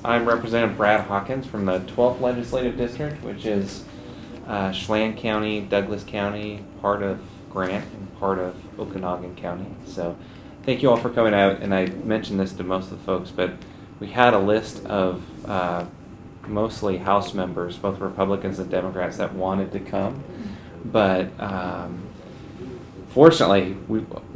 I'm Representative Brad Hawkins from the 12th Legislative District, which is Chelan County, Douglas County, part of Grant, and part of Okanagan County. So thank you all for coming out, and I mentioned this to most of the folks, but we had a list of mostly House members, both Republicans and Democrats, that wanted to come, but fortunately,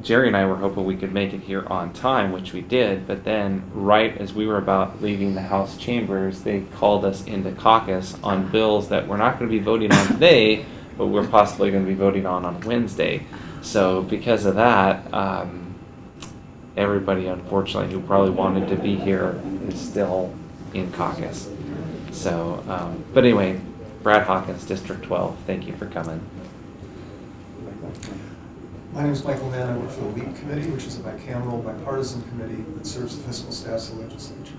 Gerry and I were hoping we could make it here on time, which we did, but then right as we were about leaving the House chambers, they called us into caucus on bills that we're not going to be voting on today, but we're possibly going to be voting on Wednesday. So because of that, everybody, unfortunately, who probably wanted to be here is still in caucus. So, but anyway, Brad Hawkins, District 12, thank you for coming. My name is Michael Mann. I work for the LEAP Committee, which is a bicameral, bipartisan committee that serves the fiscal staffs of the legislature.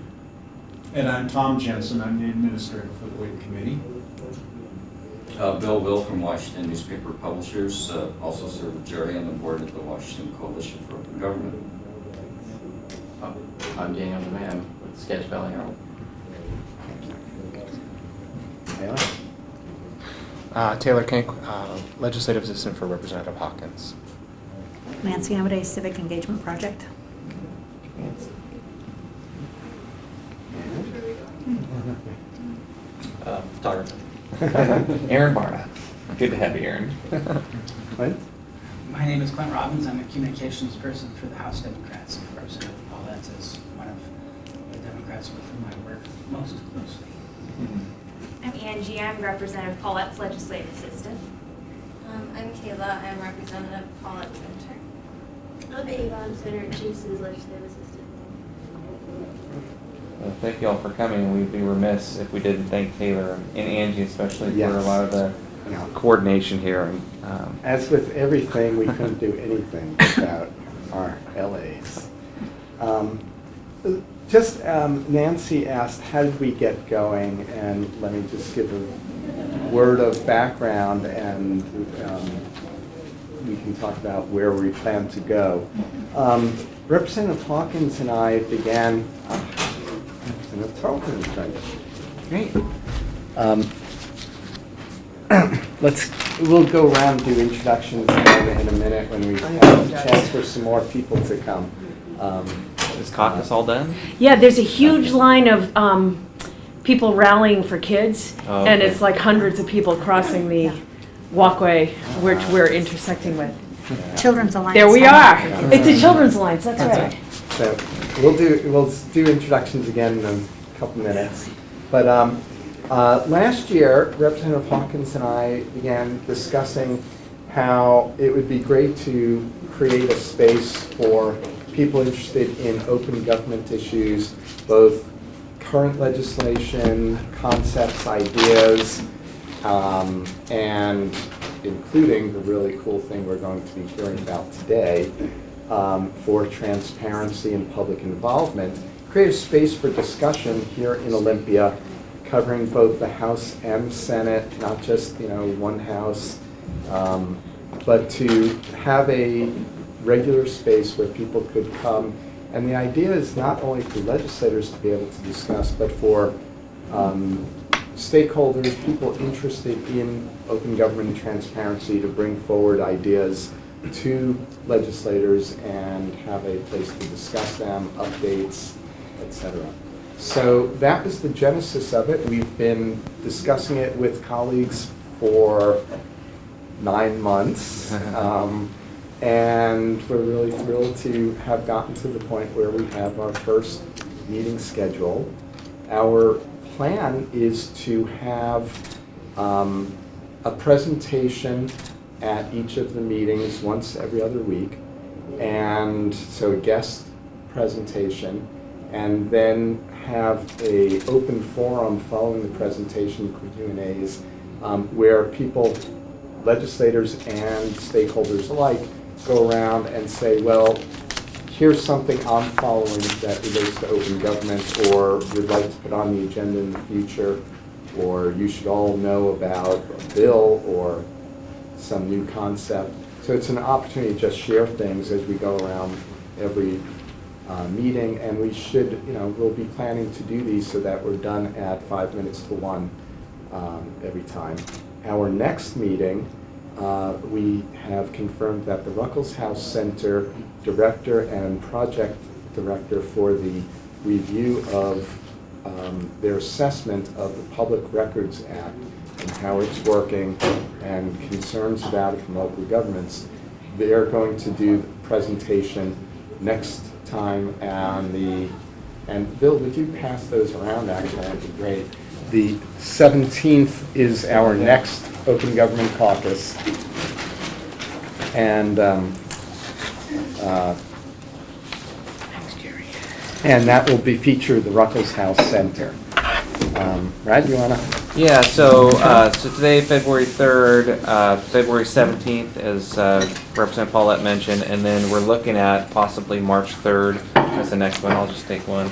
And I'm Tom Jensen. I'm the administrator for the LEAP Committee. Bill Will from Washington Newspaper Publishers, also serve with Gerry on the board of the Washington Coalition for Open Government. I'm Daniel DeMann with the Sketch Valley Herald. Taylor Kink, Legislative Assistant for Representative Hawkins. Nancy Amaday, Civic Engagement Project. Photographer. Aaron Barna. Good to have you, Aaron. My name is Clint Robbins. I'm a communications person for the House Democrats, and Representative Pollet is one of the Democrats with whom I work most closely. I'm Angie. I'm Representative Paulette's legislative assistant. I'm Kayla. I'm Representative Paulette's intern. I'm Ava. I'm Senator Chase's legislative assistant. Well, thank you all for coming. We'd be remiss if we didn't thank Taylor and Angie especially for a lot of the coordination here. And, as with everything, we couldn't do anything without our LAs. Nancy asked, how did we get going? And let me just give a word of background, and we can talk about where we plan to go. Representative Hawkins and I began, Representative Tarleton is right. Great. We'll go around and do introductions in a minute when we have a chance for some more people to come. is caucus all done? Yeah, there's a huge line of people rallying for kids, and it's like hundreds of people crossing the walkway which we're intersecting with. Children's Alliance. There we are. It's a Children's Alliance, that's right. So we'll do introductions again in a couple minutes. But last year, Representative Hawkins and I began discussing how it would be great to create a space for people interested in open government issues, both current legislation, concepts, ideas, and including the really cool thing we're going to be hearing about today, for transparency and public involvement. Create a space for discussion here in Olympia, covering both the House and Senate, not just one house, but to have a regular space where people could come. And the idea is not only for legislators to be able to discuss, but for stakeholders, people interested in open government and transparency, to bring forward ideas to legislators and have a place to discuss them, updates, etc. So that was the genesis of it. We've been discussing it with colleagues for 9 months. And we're really thrilled to have gotten to the point where we have our first meeting scheduled. Our plan is to have a presentation at each of the meetings once every other week, and so a guest presentation, and then have a open forum following the presentation, Q&As, where people, legislators and stakeholders alike, go around and say, well, here's something I'm following that relates to open government, or would like to put on the agenda in the future, or you should all know about a bill or some new concept. So it's an opportunity to just share things as we go around every meeting, and we should, we'll be planning to do these so that we're done at 5 minutes to 1 every time. Our next meeting, we have confirmed that the Ruckelshaus House Center Director and Project Director for the review of their assessment of the Public Records Act and how it's working and concerns about it from local governments. They're going to do the presentation next time on and Bill, would you pass those around actually? That'd be great. The 17th is our next Open Government Caucus. And and that will be featured the Ruckelshaus Center. Brad, you wanna? Yeah, so today, February 3rd, February 17th, as Representative Pollet mentioned, and then we're looking at possibly March 3rd as the next one. I'll just take one.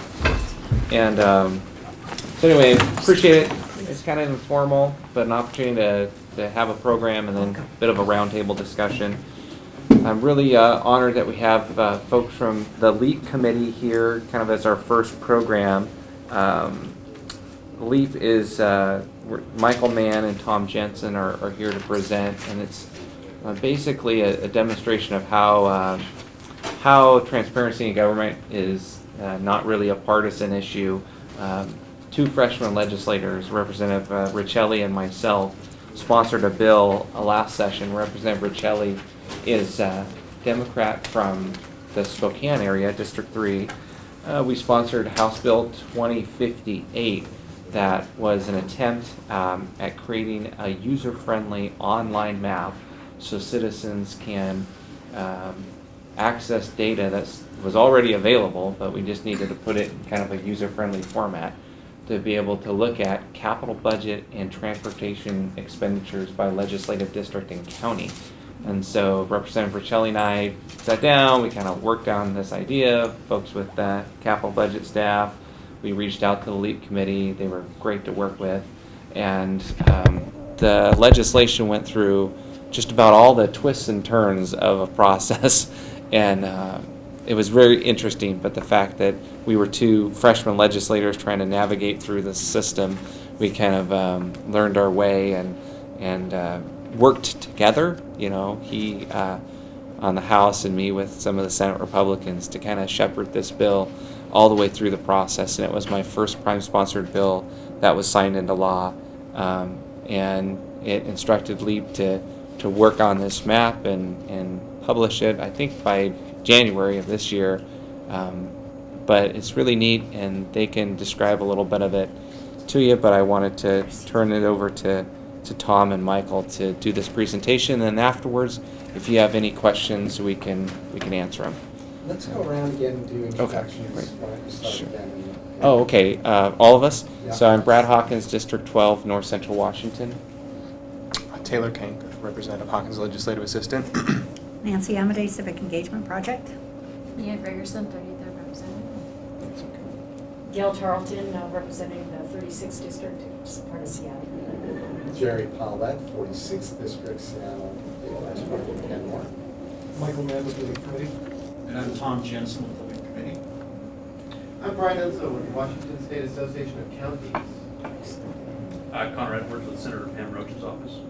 And so anyway, appreciate it. It's kind of informal, but an opportunity to have a program and then a bit of a roundtable discussion. I'm really honored that we have folks from the LEAP committee here kind of as our first program. LEAP is Michael Mann and Tom Jensen are here to present, and it's basically a demonstration of how transparency in government is not really a partisan issue. Two freshman legislators, Representative Richelli and myself, sponsored a bill last session. Representative Richelli is a Democrat from the Spokane area, District 3. We sponsored House Bill 2058 that was an attempt at creating a user-friendly online map so citizens can access data that was already available, but we just needed to put it in kind of a user-friendly format to be able to look at capital budget and transportation expenditures by legislative district and county. And so Representative Richelli and I sat down, we kind of worked on this idea, folks with capital budget staff. We reached out to the LEAP committee. They were great to work with. And the legislation went through just about all the twists and turns of a process. And it was very interesting, but the fact that we were two freshman legislators trying to navigate through the system, we kind of learned our way and worked together, he on the House and me with some of the Senate Republicans to kind of shepherd this bill all the way through the process. And it was my first prime-sponsored bill that was signed into law, and it instructed LEAP to work on this map and publish it, I think, by January of this year. But it's really neat, and they can describe a little bit of it to you, but I wanted to turn it over to Tom and Michael to do this presentation, and then afterwards, if you have any questions, we can answer them. Let's go around again and do introductions. Okay, Why don't you start Sure. again? Oh, okay. All of us? Yeah. So I'm Brad Hawkins, District 12, North Central Washington. Taylor Kank, Representative Hawkins, Legislative Assistant. Nancy Amadei, Civic Engagement Project. Mia Gregerson, 33rd Representative. Gail Tarleton, representing the 36th District, which is part of Seattle. Gerry Pollet, 46th District, Seattle, Vice President Kenmore. Michael Mann with the LEAP committee. And I'm Tom Jensen with the LEAP committee. I'm Brian Enzo with the Washington State Association of Counties. Conrad Edwards with Senator Pam Roach's office.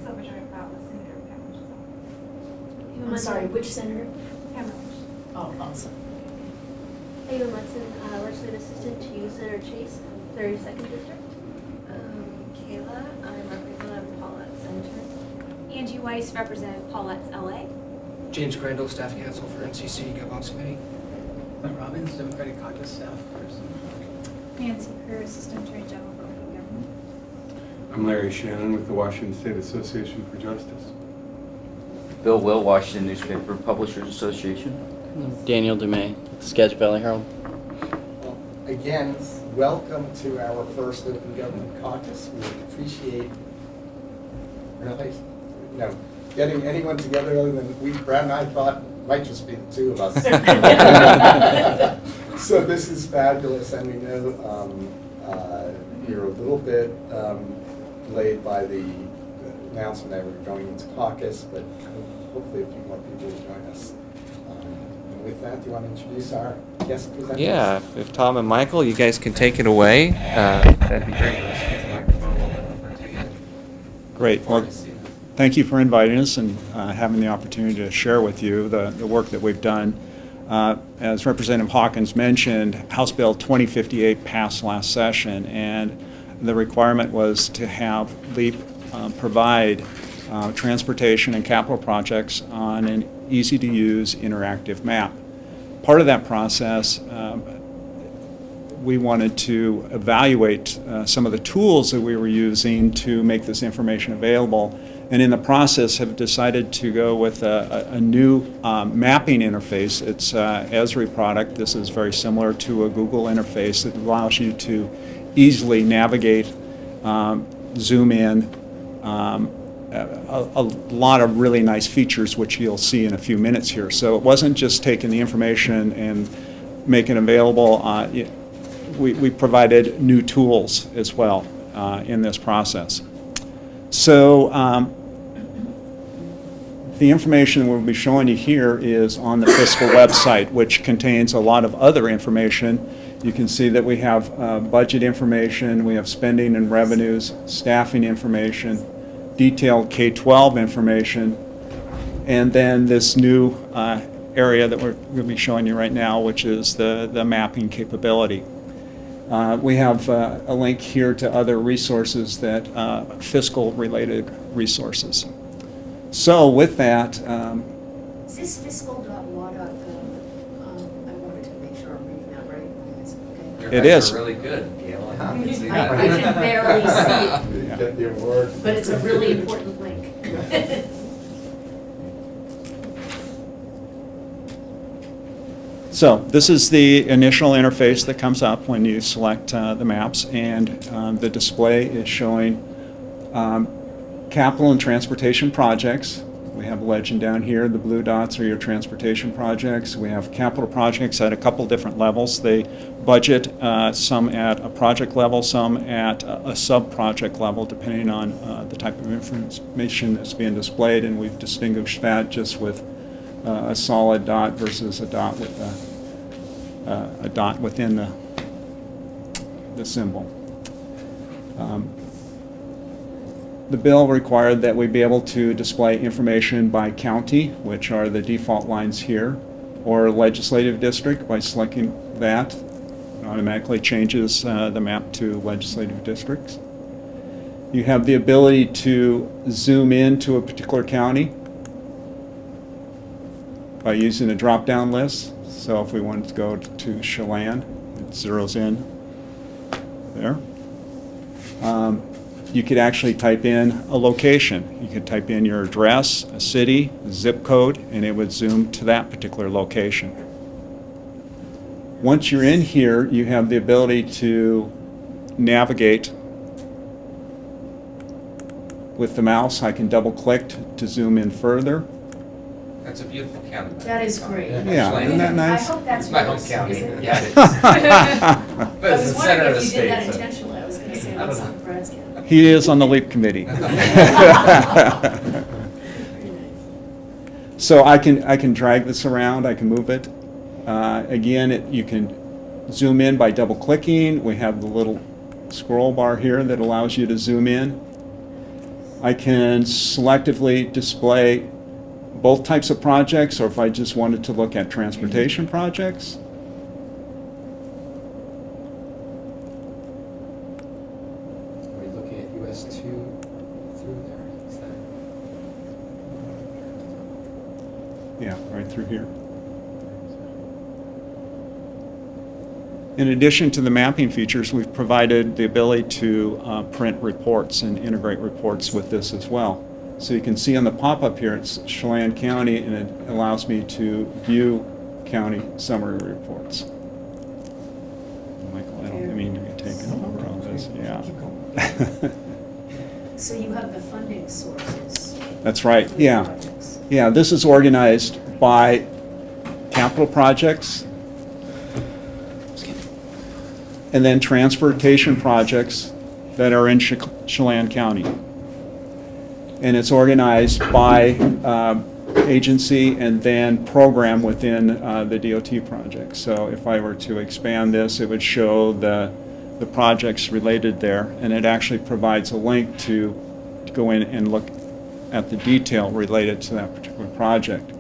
Silver Joy Pratt with Senator Pam Roach's office. I'm sorry, which senator? Pam Roach. Oh, awesome. Ava Munson, Legislative Assistant to Senator Chase, 32nd District. Kayla, I'm Representative Paulette Center. Angie Weiss, Representative Paulette's LA. James Crandall, Staff Counsel for NCC Governance Committee. Mike Robbins, Democratic Caucus Staff Person. Nancy Kerr, Assistant Attorney General for Open Government. I'm Larry Shannon with the Washington State Association for Justice. Bill Will, Washington Newspaper Publishers Association. Daniel Dumais, Sketch Valley Herald. Well, again, welcome to our first Open Government Caucus. We appreciate, really, getting anyone together other than Brad and I thought might just be the two of us. So this is fabulous, and we know you're a little bit delayed by the announcement that we're going into caucus, but hopefully a few more people will join us. with that, do you want to introduce our guest presenters? Yeah, if Tom and Michael, you guys can take it away, that'd be great. Let's get the microphone a little bit over to you. Great. Well, thank you for inviting us and having the opportunity to share with you the work that we've done. As Representative Hawkins mentioned, House Bill 2058 passed last session, and the requirement was to have LEAP provide transportation and capital projects on an easy-to-use interactive map. Part of that process, we wanted to evaluate some of the tools that we were using to make this information available, and in the process have decided to go with a new mapping interface. It's Esri product. This is very similar to a Google interface that allows you to easily navigate, zoom in, a lot of really nice features which you'll see in a few minutes here. So it wasn't just taking the information and making it available. We provided new tools as well in this process. So the information we'll be showing you here is on the fiscal website, which contains a lot of other information. You can see that we have budget information, we have spending and revenues, staffing information, detailed K-12 information, and then this new area that we're going to be showing you right now, which is the mapping capability. We have a link here to other resources that fiscal-related resources. So with that, Is this fiscal.law.gov? I wanted to make sure I'm reading that right. Okay. It is. Really good, Gail. I can see I that. can barely see it, You get the award. but it's a really important link. so this is the initial interface that comes up when you select the maps, and the display is showing capital and transportation projects. We have a legend down here. The blue dots are your transportation projects. We have capital projects at a couple different levels. They budget some at a project level, some at a sub-project level, depending on the type of information that's being displayed, and we've distinguished that just with a solid dot versus a dot with a dot within the symbol. The bill required that we be able to display information by county, which are the default lines here, or legislative district. By selecting that, it automatically changes the map to legislative districts. You have the ability to zoom in to a particular county by using a drop-down list. So if we wanted to go to Chelan, it zeroes in there. You could actually type in a location. You could type in your address, a city, a zip code, and it would zoom to that particular location. Once you're in here, you have the ability to navigate with the mouse. I can double-click to zoom in further. That's a beautiful county. That is great. Yeah, isn't that nice? I hope that's It's my yours, home county. isn't it? Yeah, it is. But I it's was the center wondering of the if you state. did that so- intentionally. I was going to say, I what's don't on Brad's county? He is on the LEAP committee. So I can drag this around, I can move it. Again, you can zoom in by double clicking. We have the little scroll bar here that allows you to zoom in. I can selectively display both types of projects, or if I just wanted to look at transportation projects. Are we looking at US 2 through there? Is that? Yeah, right through here. In addition to the mapping features, we've provided the ability to print reports and integrate reports with this as well. So you can see on the pop-up here, it's Chelan County, and it allows me to view county summary reports. Michael, I don't mean to be taken over on this, yeah. So you have the funding sources. That's right, for the yeah. projects. Yeah, this is organized by capital projects, and then transportation projects that are in Chelan County. And it's organized by agency and then program within the DOT project. So if I were to expand this, it would show the projects related there, and it actually provides a link to go in and look at the detail related to that particular project.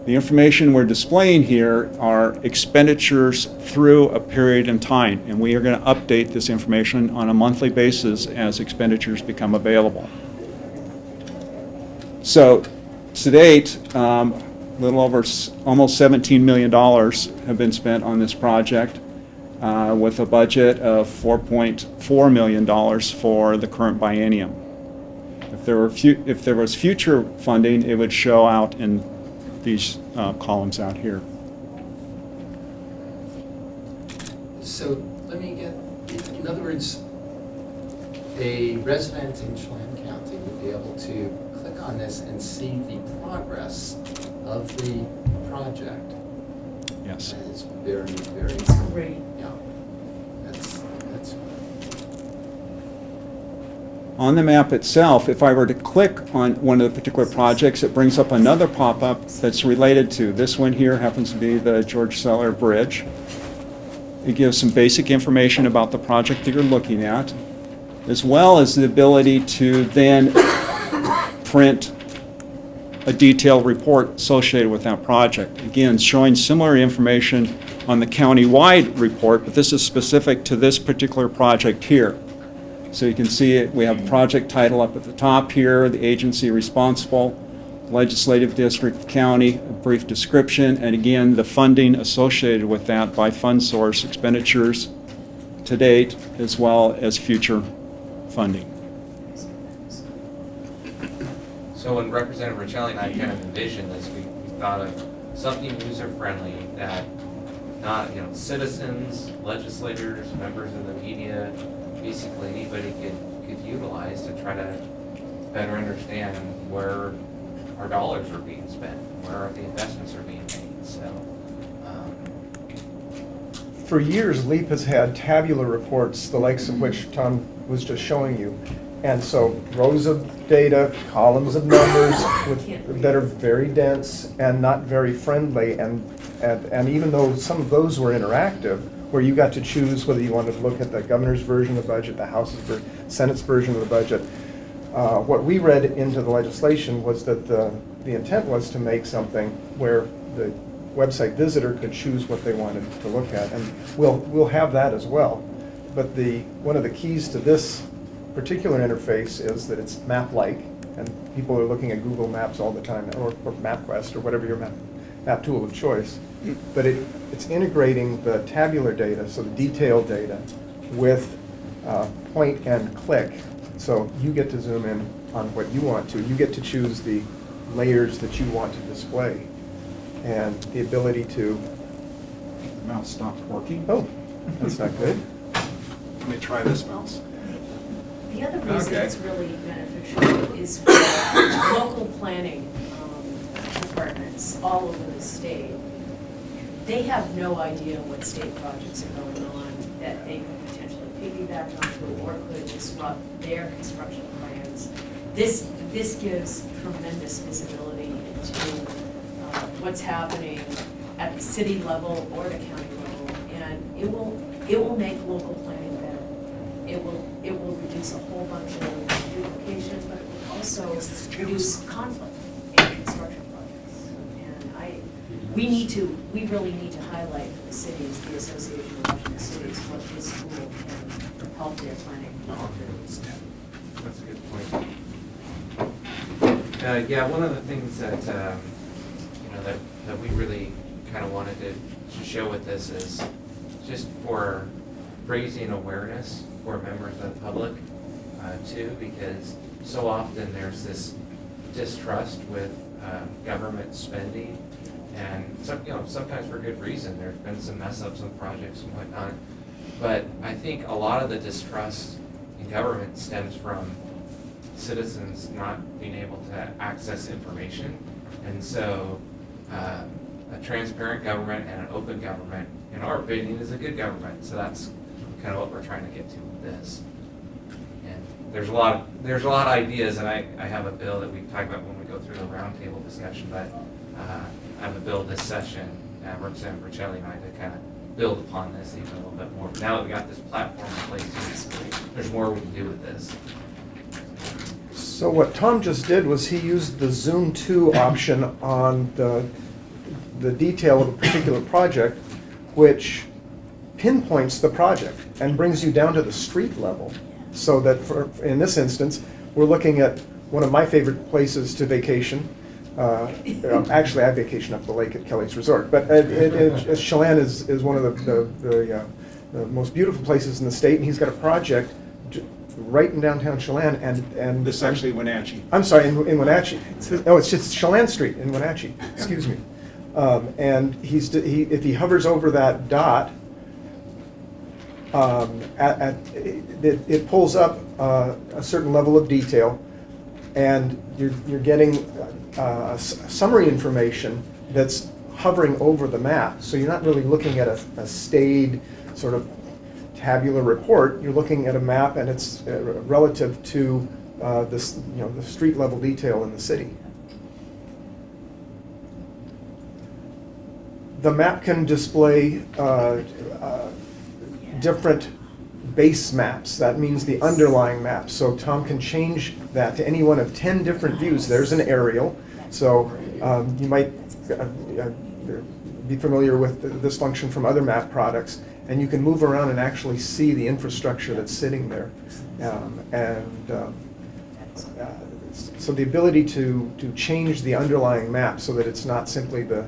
The information we're displaying here are expenditures through a period in time, and we are going to update this information on a monthly basis as expenditures become available. So, to date, a little over almost $17 million have been spent on this project, with a budget of $4.4 million for the current biennium. If there was future funding, it would show out in these columns out here. So let me get, in other words, a resident in Chelan County would be able to click on this and see the progress of the project. Yes. That is very, very Great. Yeah. That's On the map itself, if I were to click on one of the particular projects, it brings up another pop-up that's related to. This one here happens to be the George Seller Bridge. It gives some basic information about the project that you're looking at, as well as the ability to then print a detailed report associated with that project. Again, showing similar information on the county-wide report, but this is specific to this particular project here. So you can see it, we have project title up at the top here, the agency responsible, legislative district, county, a brief description, and again, the funding associated with that by fund source expenditures to date, as well as future funding. So when Representative Riccelli and I kind of envisioned this, we thought of something user-friendly that not, citizens, legislators, members of the media, basically anybody could utilize to try to better understand where our dollars are being spent, where the investments are being made. So, For years, LEAP has had tabular reports, the likes of which Tom was just showing you. And so rows of data, columns of numbers that are very dense and not very friendly. And even though some of those were interactive, where you got to choose whether you wanted to look at the governor's version of the budget, the House's Senate's version of the budget. What we read into the legislation was that the intent was to make something where the website visitor could choose what they wanted to look at, and we'll have that as well. But one of the keys to this particular interface is that it's map-like, and people are looking at Google Maps all the time, or MapQuest, or whatever your map tool of choice. But it's integrating the tabular data, so the detailed data, with point and click. So you get to zoom in on what you want to. You get to choose the layers that you want to display. And the ability to... The mouse stopped working. Oh, that's not good. Let me try this mouse. The other reason Okay. it's really beneficial is for local planning departments all over the state. They have no idea what state projects are going on that they could potentially piggyback onto or could disrupt their construction plans. This gives tremendous visibility into what's happening at the city level or the county level, and it will make local planning better. It will reduce a whole bunch of duplication, but it will also reduce conflict in construction projects. And we really need to highlight for the cities, the Association of Washington Cities, what this tool can help their planning. that's a good point. Yeah, one of the things that that we really kind of wanted to show with this is just for raising awareness for members of the public too, because so often there's this distrust with government spending, and sometimes for good reason. There's been some mess ups on projects and whatnot, but I think a lot of the distrust in government stems from citizens not being able to access information, and so a transparent government and an open government, in our opinion, is a good government. So that's kind of what we're trying to get to with this. And there's a lot of ideas, and I have a bill that we talk about when we go through the roundtable discussion, but I have a bill this session, Representative Riccelli and I, to kind of build upon this even a little bit more. But now that we got this platform in place, there's more we can do with this. So what Tom just did was he used the Zoom 2 option on the detail of a particular project, which pinpoints the project and brings you down to the street level. So that in this instance, we're looking at one of my favorite places to vacation. Actually, I vacation up the lake at Kelly's Resort, but Chelan is one of the most beautiful places in the state, and he's got a project right in downtown Chelan, and This is actually Wenatchee. I'm sorry, in Wenatchee. No, it's just Chelan Street in Wenatchee. Excuse me. And if he hovers over that dot, it pulls up a certain level of detail, and you're getting summary information that's hovering over the map. So you're not really looking at a staid sort of tabular report. You're looking at a map, and it's relative to the street level detail in the city. The map can display different base maps. That means the underlying map. So Tom can change that to any one of 10 different views. There's an aerial. So you might be familiar with this function from other map products, and you can move around and actually see the infrastructure that's sitting there. So the ability to change the underlying map so that it's not simply the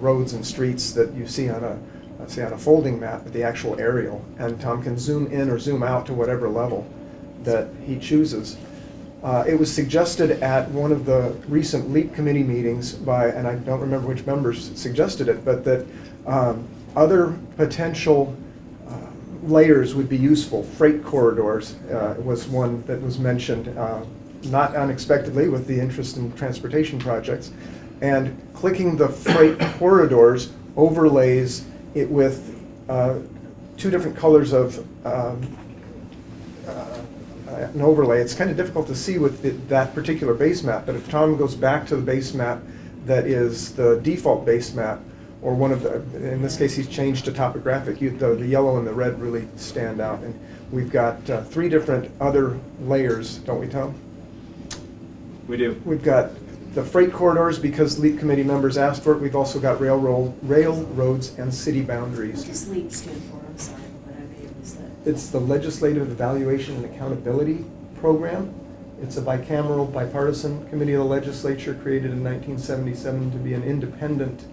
roads and streets that you see on a folding map, but the actual aerial. And Tom can zoom in or zoom out to whatever level that he chooses. It was suggested at one of the recent LEAP committee meetings by, and I don't remember which members suggested it, but that other potential layers would be useful. Freight corridors was one that was mentioned, not unexpectedly with the interest in transportation projects. And clicking the freight corridors overlays it with two different colors of an overlay. It's kind of difficult to see with that particular base map, but if Tom goes back to the base map that is the default base map, or one of the, in this case he's changed to topographic, the yellow and the red really stand out. And we've got 3 different other layers, don't we, Tom? We do. We've got the freight corridors because LEAP committee members asked for it. We've also got railroads and city boundaries. What does LEAP stand for? I'm sorry, but I may have missed that. It's the Legislative Evaluation and Accountability Program. It's a bicameral, bipartisan committee of the legislature created in 1977 to be an independent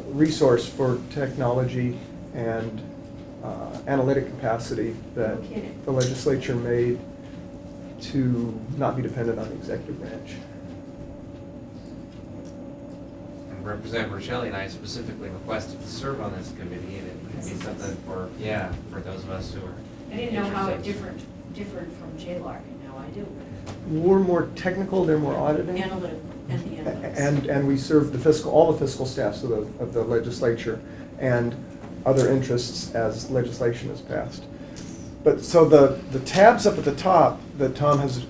resource for technology and analytic capacity that the legislature made to not be dependent on the executive branch. Representative Riccelli and I specifically requested to serve on this committee, and it could be something for those of us who are I didn't know how it interested. differed from JLARC, and now I do. We're more technical, they're more auditing. Analytic, and the analytics. And we serve all the fiscal staffs of the legislature and other interests as legislation is passed. But so the tabs up at the top that Tom has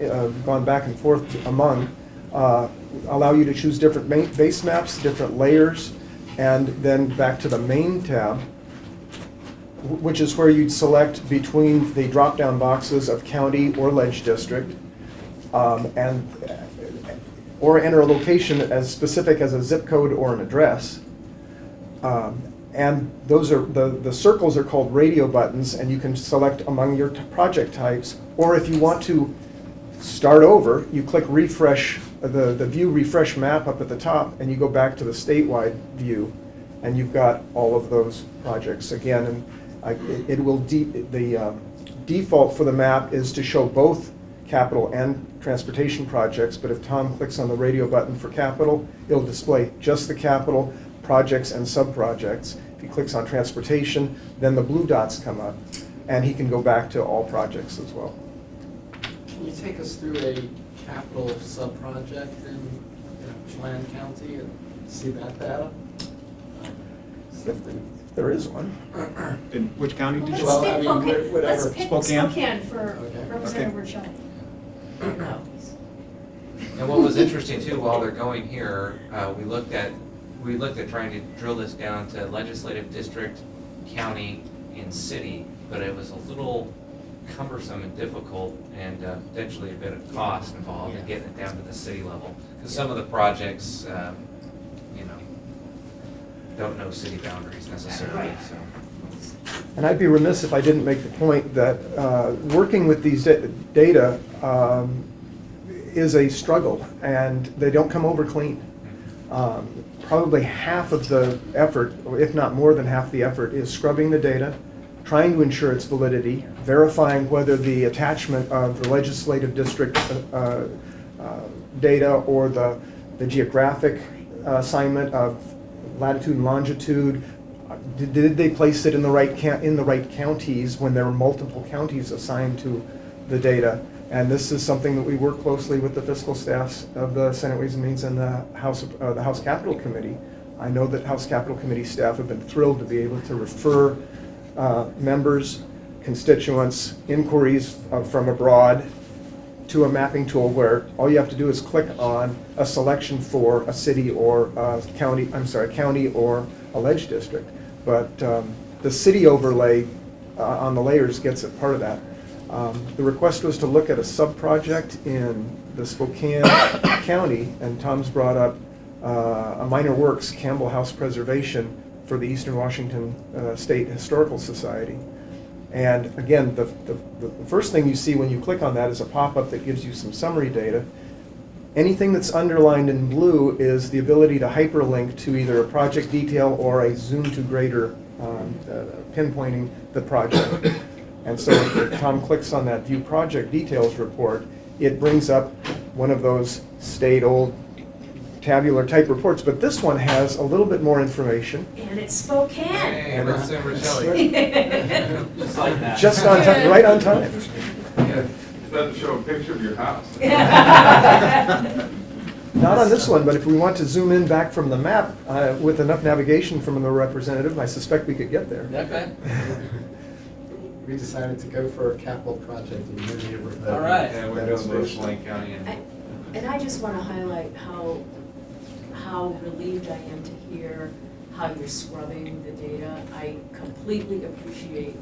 gone back and forth among allow you to choose different base maps, different layers, and then back to the main tab, which is where you'd select between the drop-down boxes of county or ledge district, or enter a location as specific as a zip code or an address. And those are the circles are called radio buttons, and you can select among your project types. Or if you want to start over, you click refresh, the view refresh map up at the top, and you go back to the statewide view, and you've got all of those projects again. And it will the default for the map is to show both capital and transportation projects. But if Tom clicks on the radio button for capital, it'll display just the capital projects and sub-projects. If he clicks on transportation, then the blue dots come up, and he can go back to all projects as well. Can you take us through a capital sub-project in Chelan County and see that data? There is one. In which county did you Well, say? I mean, whatever. Let's pick Spokane? Spokane for Okay. Representative Rochelle. No. And what was interesting too, while they're going here, we looked at trying to drill this down to legislative district, county, and city, but it was a little cumbersome and difficult, and potentially a bit of cost involved in getting it down to the city level. Because some of the projects, don't know city boundaries necessarily, so. And I'd be remiss if I didn't make the point that working with these data is a struggle, and they don't come over clean. Probably half of the effort, or if not more than half the effort, is scrubbing the data, trying to ensure its validity, verifying whether the attachment of the legislative district data or the geographic assignment of latitude and longitude, did they place it in the right counties when there were multiple counties assigned to the data? And this is something that we work closely with the fiscal staffs of the Senate Ways and Means and the House Capital Committee. I know that House Capital Committee staff have been thrilled to be able to refer members, constituents, inquiries from abroad to a mapping tool where all you have to do is click on a selection for a city or a county, county or a ledge district. But the city overlay on the layers gets a part of that. The request was to look at a sub-project in the Spokane County, and Tom's brought up a minor works, Campbell House Preservation, for the Eastern Washington State Historical Society. And again, the first thing you see when you click on that is a pop-up that gives you some summary data. Anything that's underlined in blue is the ability to hyperlink to either a project detail or a zoom to greater pinpointing the project. And so if Tom clicks on that View Project Details report, it brings up one of those staid old tabular type reports, but this one has a little bit more information. And it's Spokane. Hey, And just like that. Just on time, right on time. Yeah, it doesn't show a picture of your house. Not on this one, but if we want to zoom in back from the map with enough navigation from the representative, I suspect we could get there. Okay. We decided to go for a capital project in your neighborhood. All right. Yeah, we're doing Bush Lake County. And I just want to highlight how relieved I am to hear how you're scrubbing the data. I completely appreciate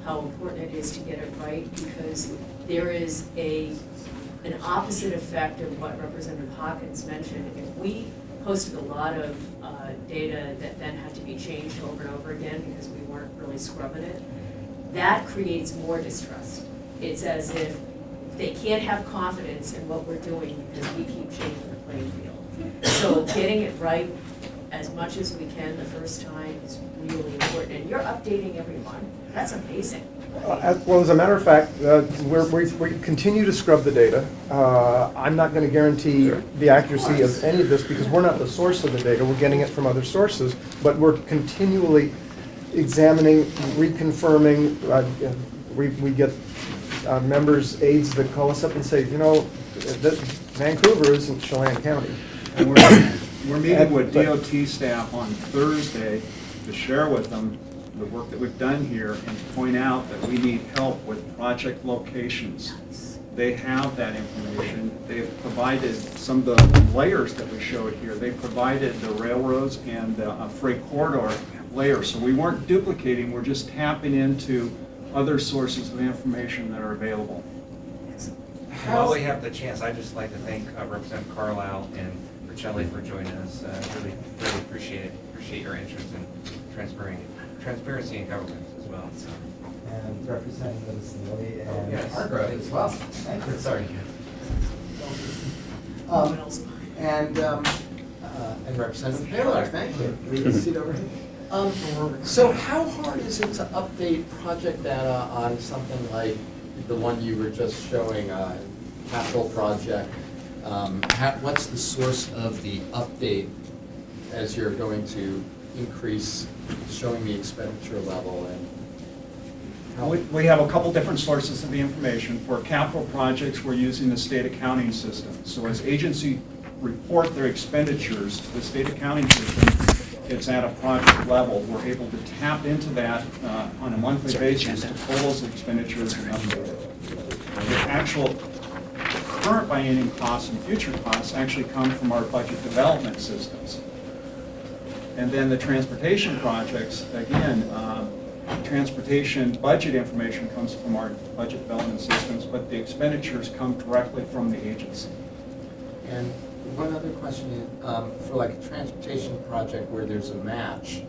how important it is to get it right, because there is an opposite effect of what Representative Hawkins mentioned. If we posted a lot of data that then had to be changed over and over again because we weren't really scrubbing it, that creates more distrust. It's as if they can't have confidence in what we're doing because we keep changing the playing field. So getting it right as much as we can the first time is really important. And you're updating every month. That's amazing. Well, as a matter of fact, we continue to scrub the data. I'm not going to guarantee the accuracy of any of this because we're not the source of the data. We're getting it from other sources, but we're continually examining, reconfirming. We get members, aides that call us up and say, Vancouver isn't Chelan County. And we're meeting with DOT staff on Thursday to share with them the work that we've done here and point out that we need help with project locations. They have that information. They've provided some of the layers that we showed here. They provided the railroads and the freight corridor layers. So we weren't duplicating, we're just tapping into other sources of information that are available. While we have the chance, I'd just like to thank Representative Carlisle and Richelli for joining us. Really appreciate it. Appreciate your interest in transparency in government as well. So. And Representatives Lilly and Yes. Hargrove as well. Thank you. Sorry. And Representative Taylor, thank you. Leave a seat over here. So how hard is it to update project data on something like the one you were just showing, capital project? What's the source of the update as you're going to increase showing the expenditure level? And We have a couple different sources of the information. For capital projects, we're using the state accounting system. So as agencies report their expenditures, the state accounting system it's at a project level, we're able to tap into that on a monthly basis to pull those expenditures and update it. The actual current biennium costs and future costs actually come from our budget development systems. And then the transportation projects, again, transportation budget information comes from our budget development systems, but the expenditures come directly from the agency. And one other question is, for like a transportation project where there's a match,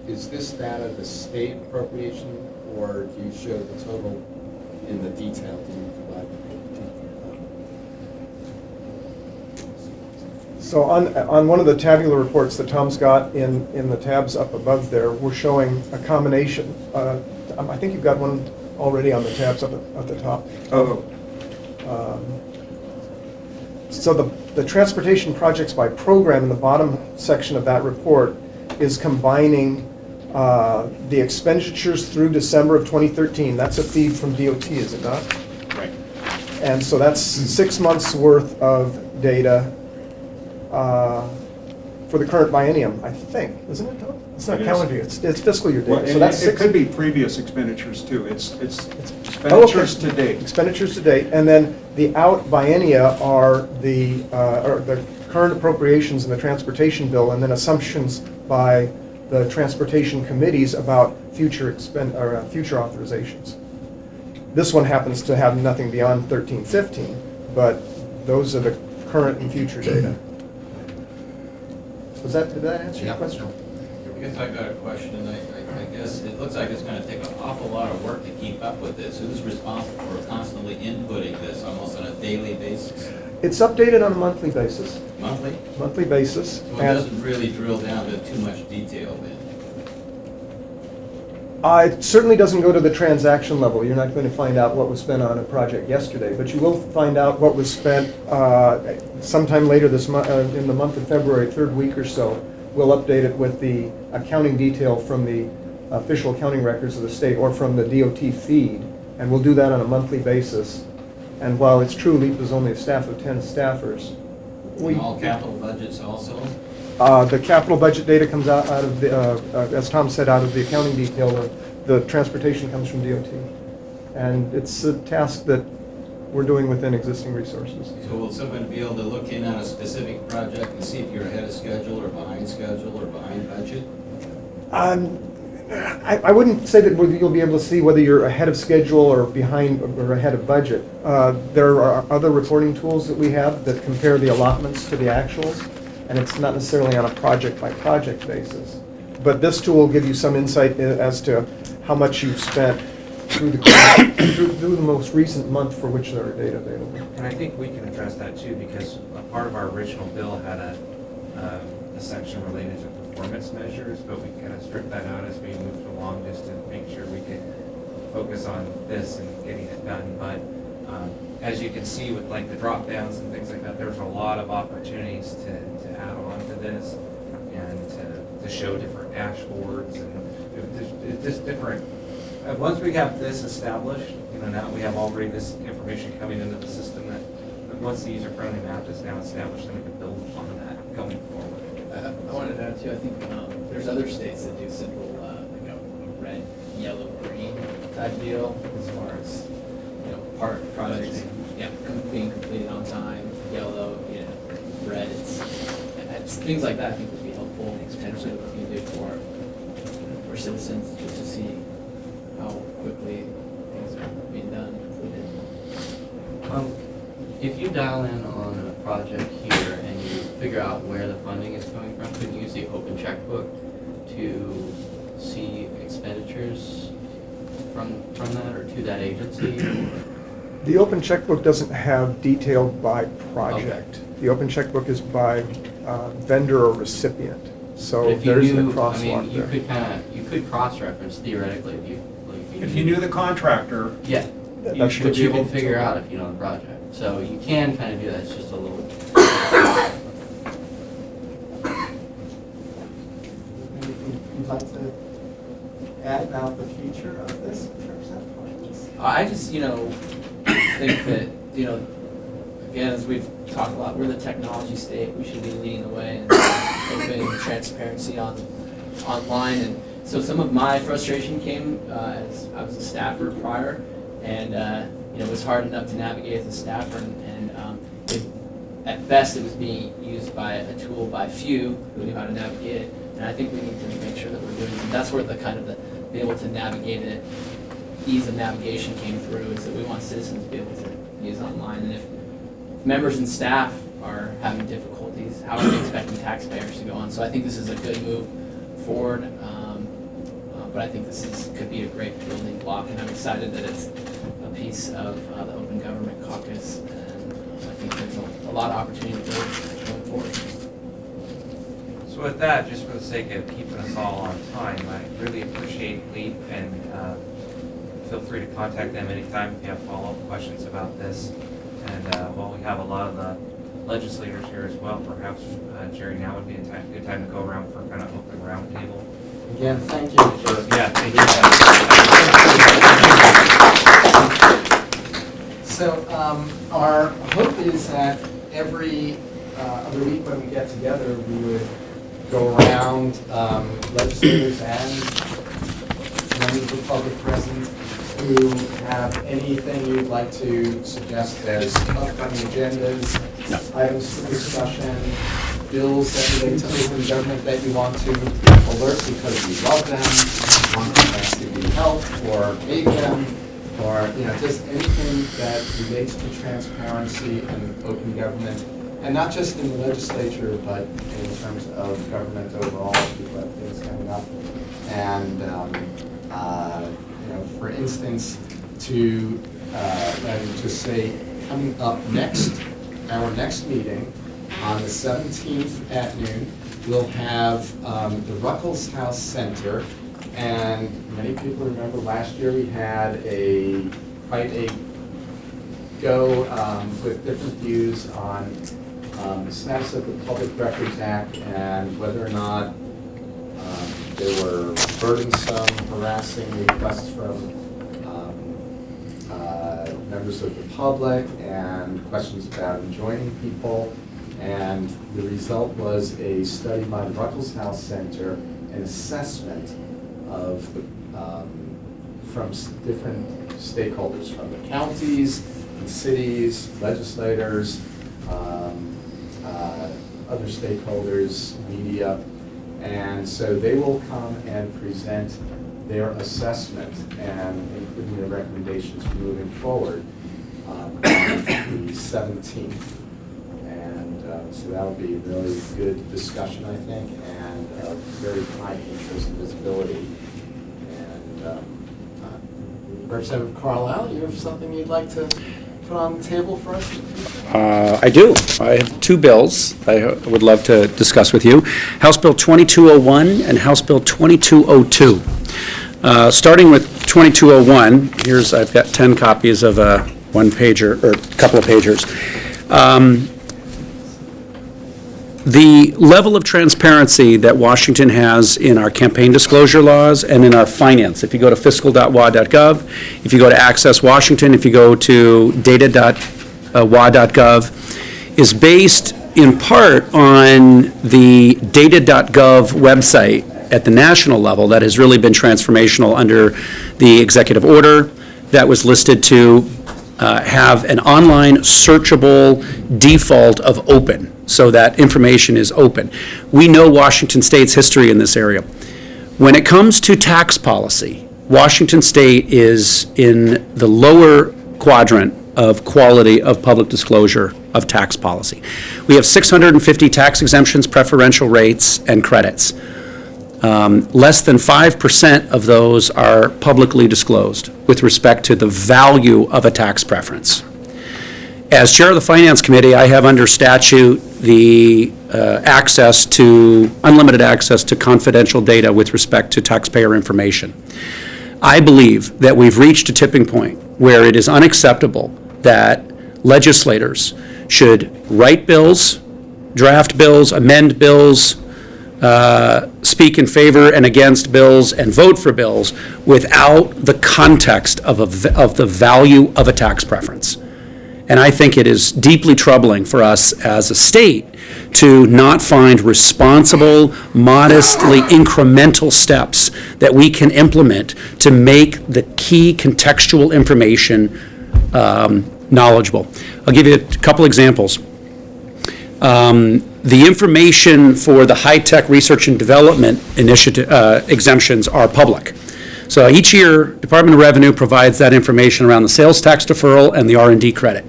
is this data the state appropriation, or do you show the total in the detail? Do you provide So on one of the tabular reports that Tom's got in the tabs up above there, we're showing a combination. I think you've got one already on the tabs up at the top. Oh. So the transportation projects by program in the bottom section of that report is combining the expenditures through December of 2013. That's a feed from DOT, is it not? Right. And so that's 6 months worth of data for the current biennium, I think, isn't it, Tom? It's not It is. calendar year, it's fiscal year Well, data. So that's it could be previous expenditures too. It's Oh, okay. expenditures to date. Expenditures to date, and then the out biennia are the current appropriations in the transportation bill, and then assumptions by the transportation committees about future future authorizations. This one happens to have nothing beyond 13-15, but those are the current and future data. Did that answer your question? I guess I got a question, and I guess it looks like it's going to take an awful lot of work to keep up with this. Who's responsible for constantly inputting this almost on a daily basis? It's updated on a monthly basis. Monthly? Monthly basis. So it doesn't really drill down to too much detail then? It certainly doesn't go to the transaction level. You're not going to find out what was spent on a project yesterday, but you will find out what was spent sometime later this month, in the month of February, third week or so. We'll update it with the accounting detail from the official accounting records of the state or from the DOT feed, and we'll do that on a monthly basis. And while it's true LEAP is only a staff of 10 staffers, And all capital budgets also? the capital budget data comes out of the, as Tom said, out of the accounting detail. The transportation comes from DOT. And it's a task that we're doing within existing resources. So will someone be able to look in on a specific project and see if you're ahead of schedule or behind budget? I wouldn't say that you'll be able to see whether you're ahead of schedule or behind or ahead of budget. There are other reporting tools that we have that compare the allotments to the actuals, and it's not necessarily on a project-by-project basis. But this tool will give you some insight as to how much you've spent through the most recent month for which there are data available. And I think we can address that too, because a part of our original bill had a section related to performance measures, but we kind of stripped that out as we moved along just to make sure we could focus on this and getting it done. But as you can see with like the drop downs and things like that, there's a lot of opportunities to add on to this and to show different dashboards and just different. Once we have this established, now we have already this information coming into the system that once the user-friendly map is now established, then we can build on that going forward. I wanted to add too, I think there's other states that do simple, like a red, yellow, green type deal as far as, projects, being completed on time, yellow, red, it's things like that I think would be helpful, potentially what we can do for citizens, just to see how quickly things are being done. If you dial in on a project here and you figure out where the funding is coming from, could you use the Open Checkbook to see expenditures from that or to that agency? The Open Checkbook doesn't have detail by project. Okay. The Open Checkbook is by vendor or recipient. So If you there isn't a knew, crosswalk you there. could cross-reference theoretically If you knew the contractor, yeah, you should but you be able can to figure out if you know the project. So you can kind of do that. It's just a little. Anything you'd like to add about the future of this in terms of projects? I just, think that, again, as we've talked a lot, we're the technology state. We should be leading the way and open transparency online. And so some of my frustration came as I was a staffer prior, and it was hard enough to navigate as a staffer. At best, it was being used by a tool by few who knew how to navigate it. And I think we need to make sure that we're doing it. And that's where the be able to navigate it, ease of navigation came through, is that we want citizens to be able to use online. And if members and staff are having difficulties, how are we expecting taxpayers to go on? So I think this is a good move forward, but I think this could be a great building block, and I'm excited that it's a piece of the Open Government Caucus, and I think there's a lot of opportunity to going forward. So with that, just for the sake of keeping us all on time, I really appreciate LEAP, and feel free to contact them anytime if you have follow-up questions about this. And while we have a lot of the legislators here as well, perhaps Gerry, now would be a good time to go around for kind of open roundtable. Again, thank you for... Yeah, thank you. So our hope is that every other week when we get together, we would go around legislators and members of the public present who have anything you'd like to suggest as upcoming agendas, items for discussion, bills that relate to open government that you want to alert because you love them, want them to give you help, or hate them, or just anything that relates to transparency and open government, and not just in the legislature, but in terms of government overall. People have things coming up, and for instance, to say coming up next, our next meeting on the 17th at noon, we'll have the Ruckels House Center, and many people remember last year we had quite a go with different views on the status of the Public Records Act and whether or not there were burdensome, harassing requests from members of the public and questions about enjoining people. And the result was a study by the Ruckels House Center, an assessment of from different stakeholders, from the counties, the cities, legislators, other stakeholders, media. And so they will come and present their assessment and including their recommendations for moving forward on the 17th. And so that will be a really good discussion, I think, and of very high interest and visibility. And Representative Carlisle, you have something you'd like to put on the table for us? I do. I have two bills I would love to discuss with you. House Bill 2201 and House Bill 2202. Starting with 2201, I've got 10 copies of a one-pager, or a couple of pagers. The level of transparency that Washington has in our campaign disclosure laws and in our finance, if you go to fiscal.wa.gov, if you go to Access Washington, if you go to data.wa.gov, is based in part on the data.gov website at the national level that has really been transformational under the executive order that was listed to have an online searchable default of open, so that information is open. We know Washington State's history in this area. When it comes to tax policy, Washington State is in the lower quadrant of quality of public disclosure of tax policy. We have 650 tax exemptions, preferential rates, and credits. Less than 5% of those are publicly disclosed with respect to the value of a tax preference. As chair of the Finance Committee, I have under statute the unlimited access to confidential data with respect to taxpayer information. I believe that we've reached a tipping point where it is unacceptable that legislators should write bills, draft bills, amend bills, speak in favor and against bills, and vote for bills without the context of the value of a tax preference. And I think it is deeply troubling for us as a state to not find responsible, modestly incremental steps that we can implement to make the key contextual information knowledgeable. I'll give you a couple examples. The information for the high-tech research and development initiative exemptions are public. So each year, Department of Revenue provides that information around the sales tax deferral and the R&D credit.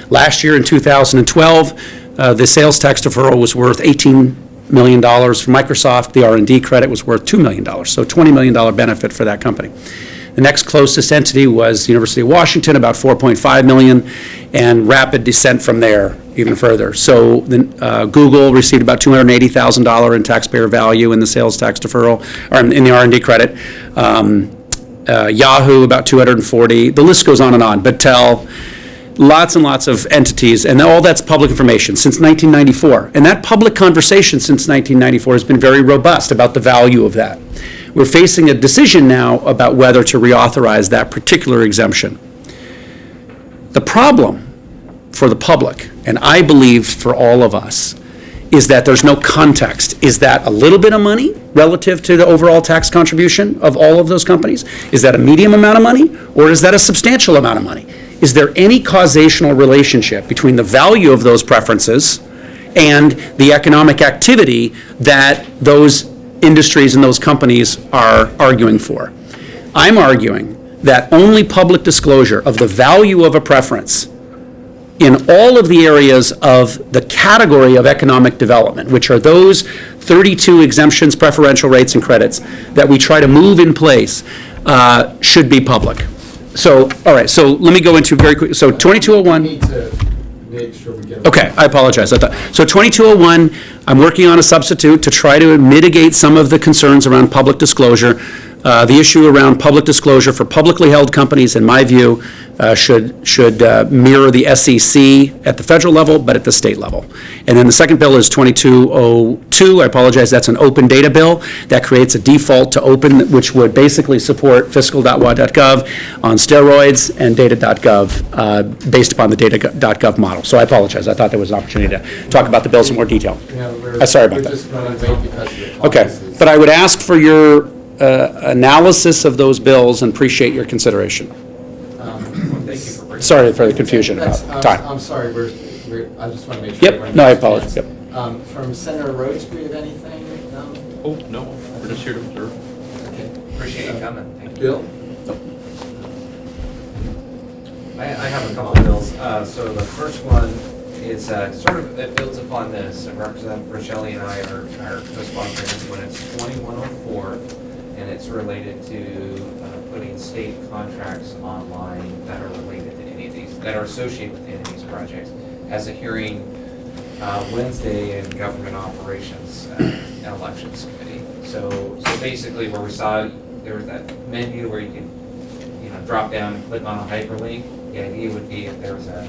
Last year in 2012, the sales tax deferral was worth $18 million for Microsoft. The R&D credit was worth $2 million, so $20 million benefit for that company. The next closest entity was the University of Washington, about $4.5 million, and rapid descent from there even further. So Google received about $280,000 in taxpayer value in the sales tax deferral, or in the R&D credit. Yahoo, about $240,000. The list goes on and on. Battelle, lots and lots of entities, and all that's public information since 1994. And that public conversation since 1994 has been very robust about the value of that. We're facing a decision now about whether to reauthorize that particular exemption. The problem for the public, and I believe for all of us, is that there's no context. Is that a little bit of money relative to the overall tax contribution of all of those companies? Is that a medium amount of money, or is that a substantial amount of money? Is there any causational relationship between the value of those preferences and the economic activity that those industries and those companies are arguing for? I'm arguing that only public disclosure of the value of a preference in all of the areas of the category of economic development, which are those 32 exemptions, preferential rates, and credits that we try to move in place, should be public. So, all right, so let me go into very quick. So 2201. We need to make sure we get. Okay, I apologize. So 2201, I'm working on a substitute to try to mitigate some of the concerns around public disclosure. The issue around public disclosure for publicly held companies, in my view, should mirror the SEC at the federal level, but at the state level. And then the second bill is 2202. I apologize, that's an open data bill that creates a default to open, which would basically support fiscal.wa.gov on steroids and data.gov based upon the data.gov model. So I apologize. I thought there was an opportunity to talk about the bills in more detail. Sorry about that. Just running late because of the Okay, caucuses. but I would ask for your analysis of those bills and appreciate your consideration. Sorry for the confusion about time. I'm sorry, I just want to make sure. Yep, everyone no, I understands. apologize. From Senator Rhodes, do we have anything? Oh, no, we're just here to observe. Okay. Appreciate you coming. Thank you. Bill? I have a couple of bills. So the first one is sort of, it builds upon this, and Representative Rochelle and I are co-sponsoring this one. It's 2104, and it's related to putting state contracts online that are related to any of these, that are associated with any of these projects. Has a hearing Wednesday in Government Operations and Elections Committee. So basically where we saw there was that menu where you can drop down and click on a hyperlink. The idea would be if there was a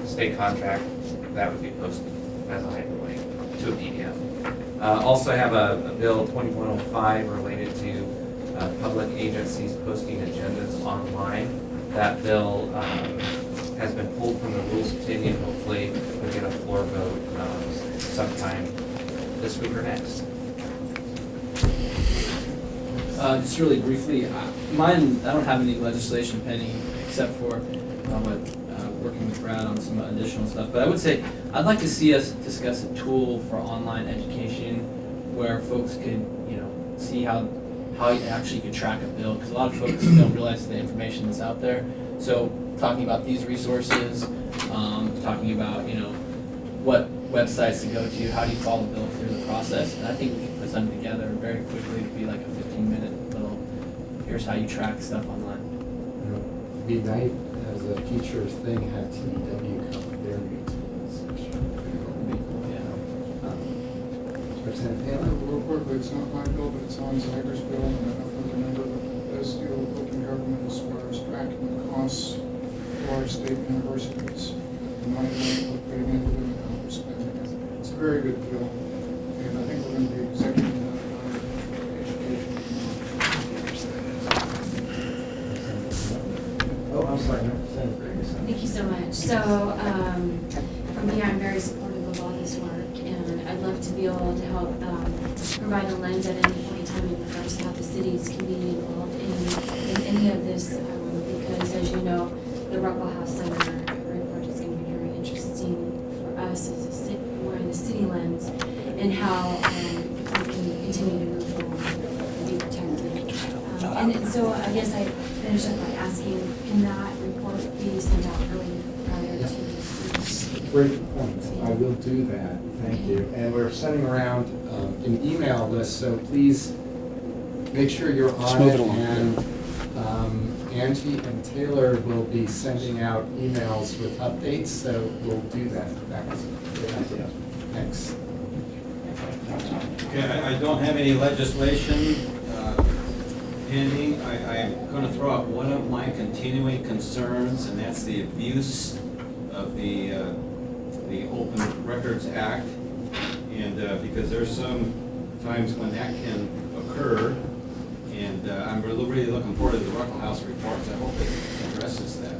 state contract, that would be posted as a hyperlink to a PDF. Also have a bill 2105 related to public agencies posting agendas online. That bill has been pulled from the rules committee, and hopefully we'll get a floor vote sometime this week or next. Just really briefly, mine, I don't have any legislation pending except for working with Brad on some additional stuff. But I would say I'd like to see us discuss a tool for online education where folks could, see how you actually could track a bill, because a lot of folks don't realize the information that's out there. So talking about these resources, talking about what websites to go to, how do you follow the bill through the process, and I think we can put something together very quickly to be like a 15-minute little, here's how you track stuff online. It'd be nice as a future thing, have TDW come with their meetings. Real quickly, it's not my bill, but it's on Zyger's bill, and I don't know if you remember, but it does deal with open government as far as tracking the costs for our state universities. And I know we're putting into them and how we're spending it. It's a very good bill, and I think we're going to be executing that on education. Oh, I'm sorry, no, Thank you so much. So, for me, I'm very supportive of all this work, and I'd love to be able to help provide a lens at any point in time in regards to how the cities can be involved in any of this, because as you know, the Ruckle House Center report is going to be very interesting for us as a city, we're in the city lens, and how we can continue to move forward and be protected. And so I guess I finish up by asking, can that report be sent out early prior to? Great point. I will do that. Thank you. And we're sending around an email list, so please make sure you're on move it. it along. And Angie and Taylor will be sending out emails with updates, so we'll do that. That was a good idea. Thanks. Okay, I don't have any legislation pending. I'm going to throw out one of my continuing concerns, and that's the abuse of the Open Records Act. And because there's some times when that can occur, and I'm really looking forward to the Ruckle House reports. I hope it addresses that.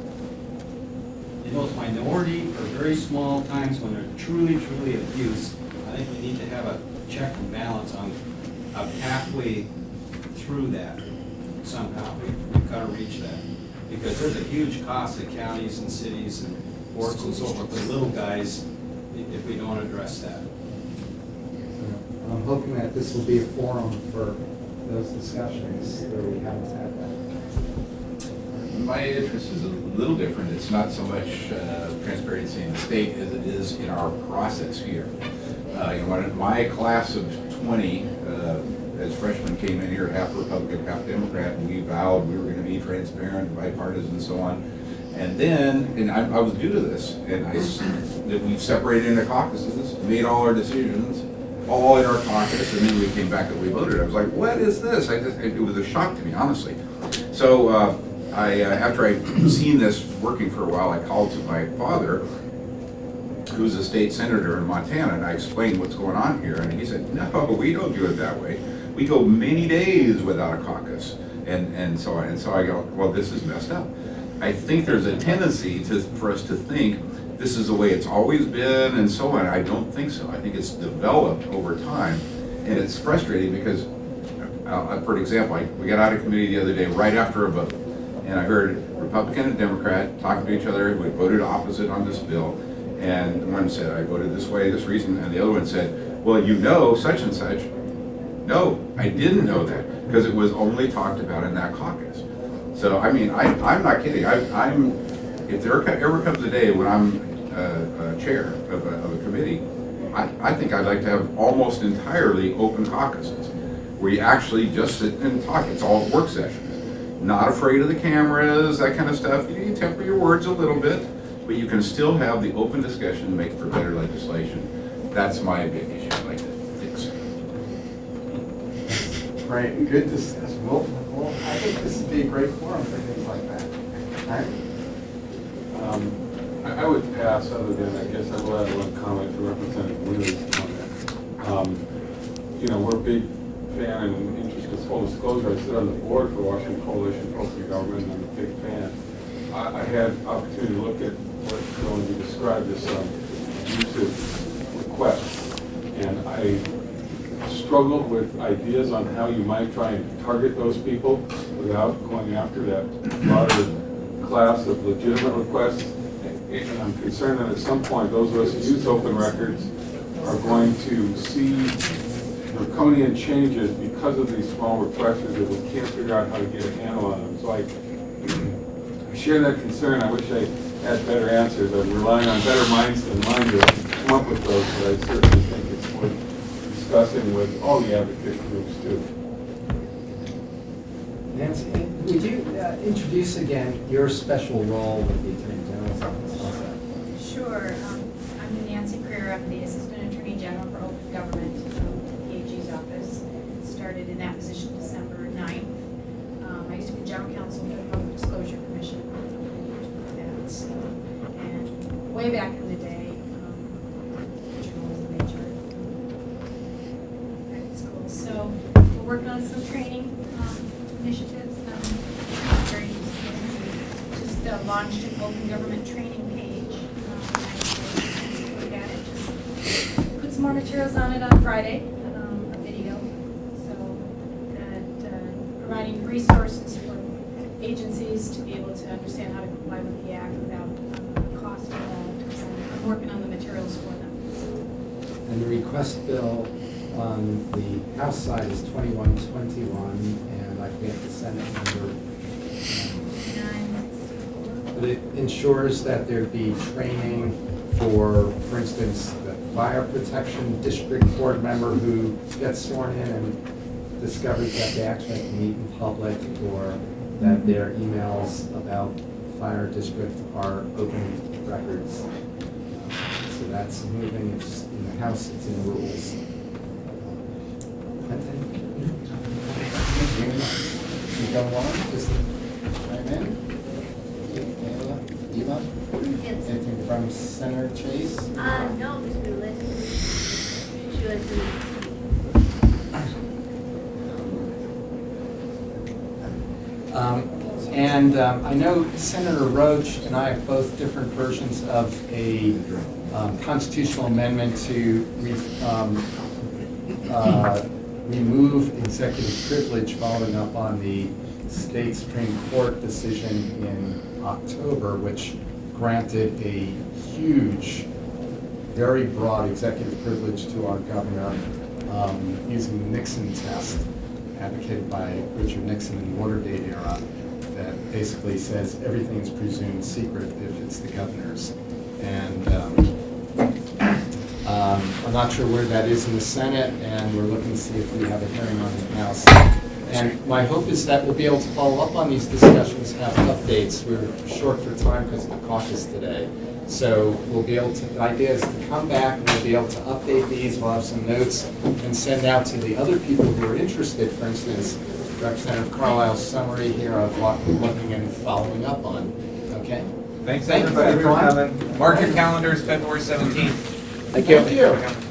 In those minority or very small times when they're truly abused, I think we need to have a check and balance on a pathway through that somehow. We've got to reach that. Because there's a huge cost to counties and cities and boards and so forth, the little guys, if we don't address that. I'm hoping that this will be a forum for those discussions where we haven't had that. My interest is a little different. It's not so much transparency in the state as it is in our process here. When my class of 20, as freshmen came in here, half Republican, half Democrat, and we vowed we were going to be transparent, bipartisan, and so on. And then, and I was new to this, and that we separated into caucuses, made all our decisions, all in our caucus, and then we came back that we voted. I was like, what is this? It was a shock to me, honestly. So after I'd seen this working for a while, I called to my father, who's a state senator in Montana, and I explained what's going on here, and he said, no, we don't do it that way. We go many days without a caucus, and so on. And so I go, well, this is messed up. I think there's a tendency for us to think this is the way it's always been and so on. I don't think so. I think it's developed over time, and it's frustrating because, for example, we got out of committee the other day right after a vote, and I heard Republican and Democrat talking to each other who had voted opposite on this bill, and one said, I voted this way, this reason, and the other one said, well, you know such and such. No, I didn't know that, because it was only talked about in that caucus. So, I mean, I'm not kidding. If there ever comes a day when I'm chair of a committee, I think I'd like to have almost entirely open caucuses, where you actually just sit and talk. It's all work sessions. Not afraid of the cameras, that kind of stuff. You temper your words a little bit, but you can still have the open discussion and make for better legislation. That's my big issue I'd like to fix. Right, good discussion. Well, I think this would be a great forum for things like that. All right? I would pass, other than I guess I will add one comment to Representative Wheeler's comment. We're a big fan and interest in full disclosure. I sit on the board for Washington Coalition for Open Government, and I'm a big fan. I had opportunity to look at what's going to be described as abusive requests, and I struggled with ideas on how you might try and target those people without going after that broader class of legitimate requests. And I'm concerned that at some point, those of us who use open records are going to see draconian changes because of these small requests that we can't figure out how to get a handle on them. So I share that concern. I wish I had better answers. I'm relying on better minds than mine to come up with those, but I certainly think it's worth discussing with all the advocate groups too. Nancy, would you introduce again your special role with the Attorney General's office? Sure. I'm Nancy Creer. I'm the Assistant Attorney General for Open Government at the AG's office. Started in that position December 9th. I used to be General Counsel for the Public Disclosure Commission. And way back in the day, journal was a major at school. So we're working on some training initiatives. Very just launched an Open Government training page some more materials on it on Friday, a video. So providing resources for agencies to be able to understand how to comply with the act without cost involved. So I'm working on the materials for them. And the request bill on the House side is 2121, and I forget the Senate number. But it ensures that there be training for instance, the fire protection district board member who gets sworn in and discovers that they actually have to meet in public, or that their emails about fire district are open records. So that's moving. It's in the House, it's in the rules. You go along, just chime in. Eva? Anything from Senator Chase? No, just be listening. She was I know Senator Roach and I have both different versions of a constitutional amendment to remove executive privilege following up on the state Supreme Court decision in October, which granted a huge, very broad executive privilege to our governor using the Nixon test advocated by Richard Nixon in the Watergate era, that basically says everything is presumed secret if it's the governor's. And I'm not sure where that is in the Senate, and we're looking to see if we have a hearing on it in the House. And my hope is that we'll be able to follow up on these discussions, have updates. We're short for time because of the caucus today. So we'll be able to, the idea is to come back and we'll be able to update these. We'll have some notes and send out to the other people who are interested. For instance, Representative Carlisle's summary here of what we're looking and following up on. Okay? Thanks Thank you, everybody for everyone. coming. Mark your calendars, February 17th. Thank you.